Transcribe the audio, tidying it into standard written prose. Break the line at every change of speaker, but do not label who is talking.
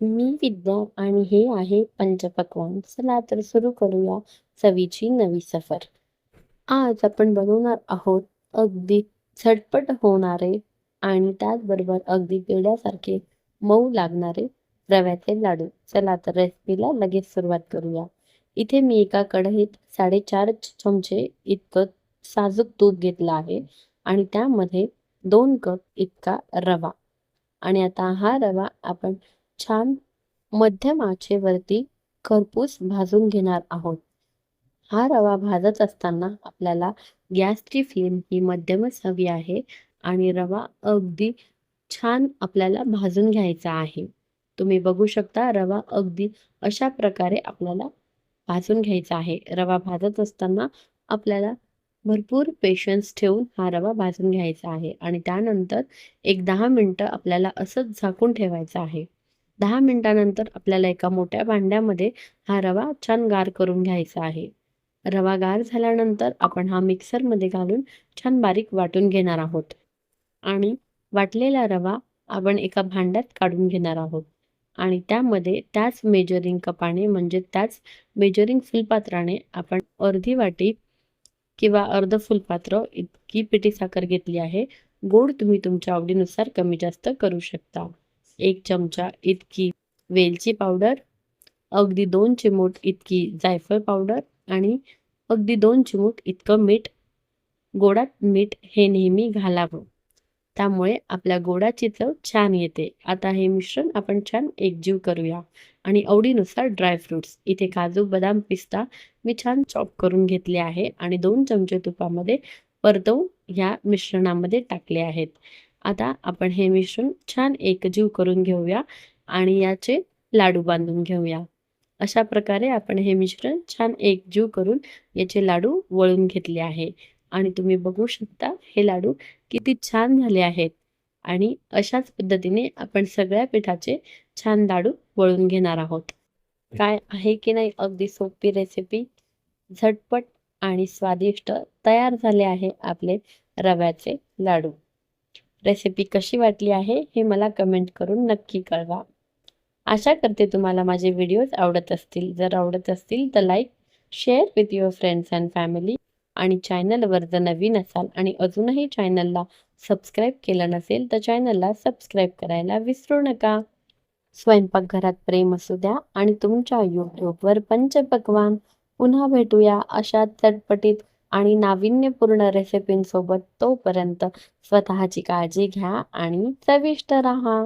मी विद्या आणि हे आहे पंचपक्वान्न. चला तर सुरू करूया चवीची नवी सफर. आज आपण बनवणार आहोत अगदी झटपट होणारे आणि त्याचबरोबर अगदी पेढ्यासारखे मऊ लागणारे रव्याचे लाडू. चला तर रेसिपीला लगेच सुरुवात करूया. इथे मी एका कढईत 4.5 चमचे इतकं साजूक तूप घेतलं आहे आणि त्यामध्ये 2 कप इतका रवा. आणि आता हा रवा आपण छान मध्यम आचेवरती खरपूस भाजून घेणार आहोत. हा रवा भाजत असताना आपल्याला गॅसची फ्लेम ही मध्यमच हवी आहे आणि रवा अगदी छान आपल्याला भाजून घ्यायचा आहे. तुम्ही बघू शकता रवा अगदी अशा प्रकारे आपल्याला भाजून घ्यायचा आहे. रवा भाजत असताना आपल्याला भरपूर पेशन्स ठेवून हा रवा भाजून घ्यायचा आहे आणि त्यानंतर एक 10 मिनिटं आपल्याला असंच झाकून ठेवायचं आहे. 10 मिनिटानंतर आपल्याला एका मोठ्या भांड्यामध्ये हा रवा छान गार करून घ्यायचा आहे. रवा गार झाल्यानंतर आपण हा मिक्सरमध्ये घालून छान बारीक वाटून घेणार आहोत आणि वाटलेला रवा आपण एका भांड्यात काढून घेणार आहोत आणि त्यामध्ये त्याच मेजरिंग कपाने म्हणजे त्याच मेजरिंग फुलपात्राने आपण अर्धी वाटी किंवा अर्ध फुलपात्र इतकी पिठी साखर घेतली आहे. गोड तुम्ही तुमच्या आवडीनुसार कमी जास्त करू शकता. 1 चमचा इतकी वेलची पावडर, अगदी 2 चिमूट इतकी जायफळ पावडर आणि अगदी 2 चिमूट इतकं मीठ. गोडात मीठ हे नेहमी घालावं. त्यामुळे आपल्या गोडाची चव छान येते. आता हे मिश्रण आपण छान एकजीव करूया आणि आवडीनुसार ड्रायफ्रुट्स इथे काजू, बदाम, पिस्ता मी छान चॉप करून घेतले आहे आणि 2 चमचे तुपामध्ये परतवून ह्या मिश्रणामध्ये टाकले आहेत. आता आपण हे मिश्रण छान एकजीव करून घेऊया आणि याचे लाडू बांधून घेऊया. अशा प्रकारे आपण हे मिश्रण छान एकजीव करून याचे लाडू वळून घेतले आहे आणि तुम्ही बघू शकता हे लाडू किती छान झाले आहेत आणि अशाच पद्धतीने आपण सगळ्या पिठाचे छान लाडू वळून घेणार आहोत. काय आहे की नाही अगदी सोपी रेसिपी, झटपट आणि स्वादिष्ट तयार झाले आहे आपले रव्याचे लाडू. रेसिपी कशी वाटली आहे हे मला कमेंट करून नक्की कळवा. आशा करते तुम्हाला माझे व्हिडिओज आवडत असतील. जर आवडत असतील तर like, share with your friends and family आणि चॅनलवर जर नवीन असाल आणि अजूनही चॅनलला सबस्क्राईब केलं नसेल तर चॅनलला सबस्क्राईब करायला विसरू नका. स्वयंपाकघरात प्रेम असू द्या आणि तुमच्या यूट्यूबवर पंचपक्वान्न. पुन्हा भेटूया अशा चटपटीत आणि नाविन्यपूर्ण रेसिपींसोबत. तोपर्यंत स्वतःची काळजी घ्या आणि चविष्ट राहा.